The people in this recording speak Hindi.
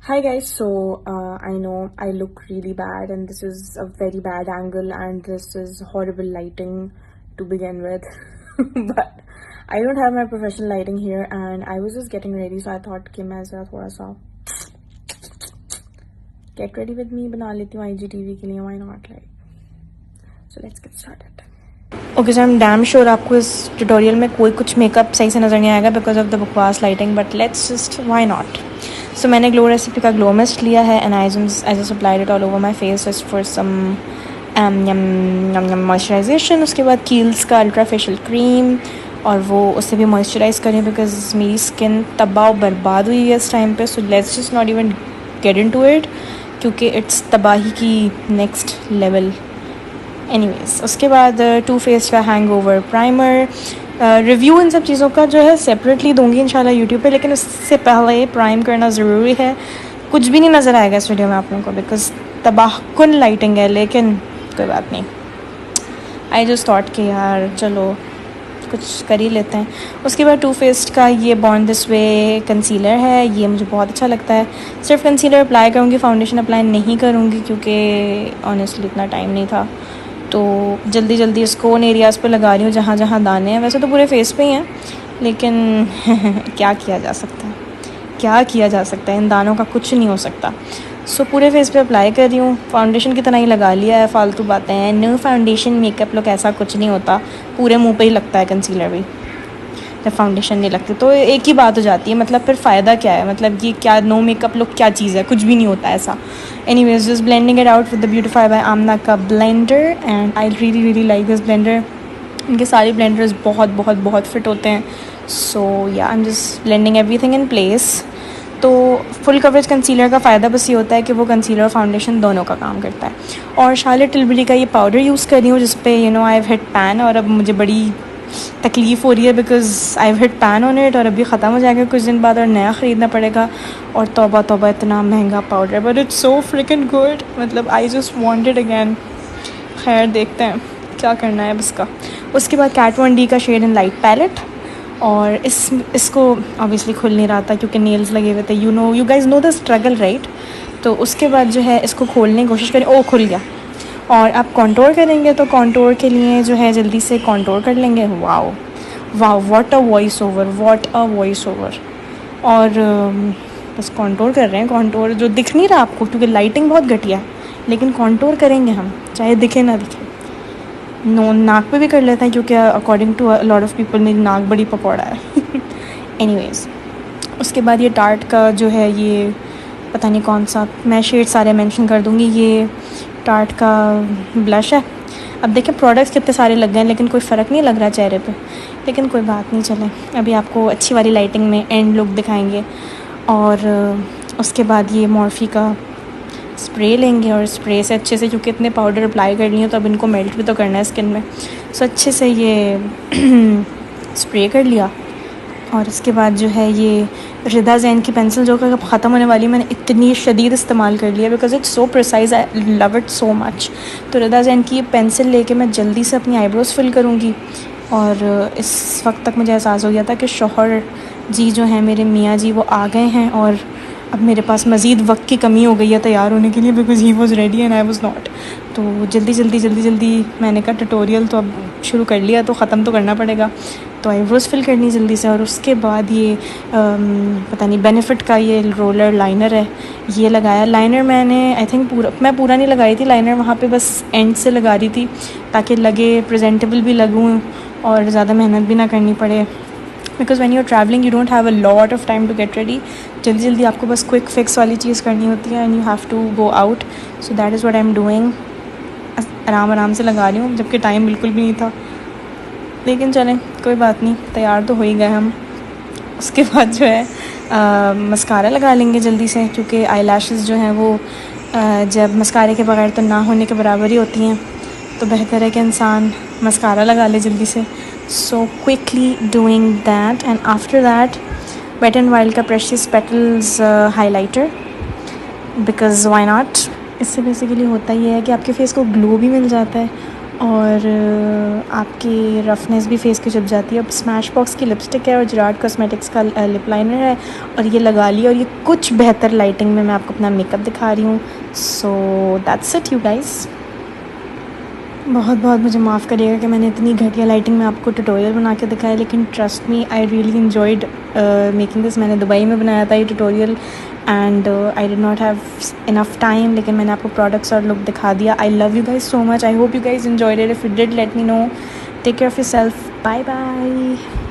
Hi guys, so I know I look really bad and this is a very bad angle and this is horrible lighting to begin with. But I don't have my professional lighting here and I was just getting ready, so I thought कि मैं ज़रा थोड़ा सा get ready with me बना लेती हूँ IGTV के लिए, why not, right? So let's get started. Okay sir, I am damn sure आपको इस ट्यूटोरियल में कोई कुछ मेकअप सही से नज़र नहीं आएगा बिकॉज ऑफ द बकवास lighting, but let's just why not. So मैंने ग्लो रेसिपी का ग्लो मिस्ट लिया है and I just applied it all over my face just for some moisturisation. उसके बाद कील्स का अल्ट्रा फेशियल क्रीम और वो उससे भी मॉइस्चराइज़ करें बिकॉज मेरी स्किन तबाह बर्बाद हुई है इस टाइम पे. So let's just not even get into it क्योंकि इट्स तबाही की नेक्स्ट लेवल. एनीवेज, उसके बाद टू फेस का हैंगओवर प्राइमर. रिव्यू इन सब चीज़ों का जो है सेपरेटली दूंगी इंशाल्लाह यूट्यूब पे, लेकिन उससे पहले प्राइम करना ज़रूरी है. कुछ भी नहीं नज़र आएगा इस वीडियो में आप लोगों को बिकॉज तबाहकुन लाइटिंग है, लेकिन कोई बात नहीं. आई जस्ट थॉट कि यार चलो कुछ कर ही लेते हैं. उसके बाद टू फेस्ड का ये बॉर्न दिस वे कंसीलर है, ये मुझे बहुत अच्छा लगता है. सिर्फ कंसीलर अप्लाई करूँगी, फाउंडेशन अप्लाई नहीं करूँगी क्योंकि ऑनेस्टली इतना टाइम नहीं था. तो जल्दी जल्दी इसको उन एरियाज़ पे लगा रही हूँ जहाँ जहाँ दाने हैं. वैसे तो पूरे फेस पे ही हैं, लेकिन क्या किया जा सकता है, क्या किया जा सकता है, इन दानों का कुछ नहीं हो सकता. सो पूरे फेस पे अप्लाई कर रही हूँ. फाउंडेशन की तरह ही लगा लिया है, फालतू बातें हैं. नो फाउंडेशन मेकअप लुक ऐसा कुछ नहीं होता, पूरे मुँह पे ही लगता है कंसीलर भी, जब फाउंडेशन नहीं लगती. तो एक ही बात हो जाती है, मतलब फिर फ़ायदा क्या है, मतलब ये क्या नो मेकअप लुक क्या चीज़ है, कुछ भी नहीं होता ऐसा. Anyways, just blending it out with the Beautify by Amna का blender and I really like this blender. इनके सारे ब्लेंडर्स बहुत बहुत बहुत फिट होते हैं. सो या I am just blending everything in place. तो फुल कवरेज कंसीलर का फ़ायदा बस ये होता है कि वो कंसीलर और फाउंडेशन दोनों का काम करता है. और शार्लेट टिलबरी का ये पाउडर यूज़ कर रही हूँ जिस पे आई हैव हिट पैन, और अब मुझे बड़ी तकलीफ़ हो रही है because I have hit pan on it और अभी ख़त्म हो जाएगा कुछ दिन बाद और नया ख़रीदना पड़ेगा. और तौबा तौबा इतना महंगा powder, but it's so frickin good. मतलब I just want it again. खैर देखते हैं क्या करना है इसका. उसके बाद कैट वन डी का शेड इन लाइट पैलेट, और इसको ऑब्वियसली खुल नहीं रहा था क्योंकि नेल्स लगे हुए थे. You guys know the struggle, right? तो उसके बाद जो है इसको खोलने की कोशिश करें. ओ, खुल गया. और आप कॉन्टोर करेंगे तो कॉन्टोर के लिए जो है जल्दी से कॉन्टोर कर लेंगे. Wow wow, what a voice over, what a voice over. और बस कॉन्टोर कर रहे हैं. कॉन्टोर जो दिख नहीं रहा आपको क्योंकि लाइटिंग बहुत घटिया है, लेकिन कॉन्टोर करेंगे हम चाहे दिखे ना दिखे. नाक पे भी कर लेते हैं क्योंकि according to lot of people मेरी नाक बड़ी पकौड़ा है. एनीवेज, उसके बाद ये टार्ट का जो है ये पता नहीं कौन सा, मैं शेड सारे मेंशन कर दूँगी. ये टार्ट का ब्लश है. अब देखें प्रोडक्ट्स कितने सारे लग गए हैं लेकिन कोई फ़र्क नहीं लग रहा चेहरे पे, लेकिन कोई बात नहीं. चलें, अभी आपको अच्छी वाली लाइटिंग में एंड लुक दिखाएंगे. और उसके बाद ये मॉर्फी का स्प्रे लेंगे और स्प्रे से अच्छे से, क्योंकि इतने पाउडर अप्लाई करनी है तो अब इनको मेल्ट भी तो करना है स्किन में. सो अच्छे से ये स्प्रे कर लिया. और इसके बाद जो है ये रिदा जैन की पेंसिल जो कि ख़त्म होने वाली, मैंने इतनी शदीद इस्तेमाल कर लिया because it's so precise, I love it so much. तो रिदा जैन की ये पेंसिल लेके मैं जल्दी से अपनी आईब्रोज़ फिल करूँगी. और इस वक्त तक मुझे एहसास हो गया था कि शौहर जी जो हैं मेरे मियाँ जी वो आ गए हैं और अब मेरे पास मज़ीद वक्त की कमी हो गई है तैयार होने के लिए because he was ready and I was not. तो जल्दी मैंने कहा ट्यूटोरियल तो अब शुरू कर लिया तो ख़त्म तो करना पड़ेगा. तो आईब्रोज़ फिल करनी जल्दी से. और उसके बाद ये पता नहीं बेनिफिट का ये रोलर लाइनर है, ये लगाया. लाइनर मैंने आई थिंक मैं पूरा नहीं लगाई थी लाइनर, वहाँ पे बस एंड से लगा रही थी ताकि लगे प्रेजेंटेबल भी लगूँ और ज़्यादा मेहनत भी ना करनी पड़े. Because when you are travelling you don't have a lot of time to get ready. जल्दी आपको बस क्विक फिक्स वाली चीज़ करनी होती है and you have to go out. So that is what I am doing. आराम से लगा रही हूँ जबकि टाइम बिल्कुल भी नहीं था, लेकिन चलें कोई बात नहीं, तैयार तो हो ही गए हम. उसके बाद जो है मस्कारा लगा लेंगे जल्दी से क्योंकि आई लैशेज़ जो हैं वो जब मस्कारे के बगैर तो ना होने के बराबर ही होती हैं. तो बेहतर है कि इंसान मस्कारा लगा ले जल्दी से. So quickly doing that and after that Wet and Wild का precious petals highlighter because why not. इससे बेसिकली होता ही है कि आपके फेस को ग्लो भी मिल जाता है और आपकी रफनेस भी फेस की छुप जाती है। अब स्मैश बॉक्स की लिपस्टिक है और जेराड कॉस्मेटिक्स का लिप लाइनर है, और ये लगा लिया, और ये कुछ बेहतर लाइटिंग में मैं आपको अपना मेकअप दिखा रही हूँ। So that's it you guys. बहुत बहुत मुझे माफ़ करिएगा कि मैंने इतनी घटिया लाइटिंग में आपको ट्यूटोरियल बना के दिखाया, लेकिन trust me I really enjoyed making this. मैंने दुबई में बनाया था ये tutorial, and I did not have enough time, लेकिन मैंने आपको प्रोडक्ट्स और लुक दिखा दिया। I love you guys so much, I hope you guys enjoyed it. If you did, let me know. Take care of yourself, bye bye.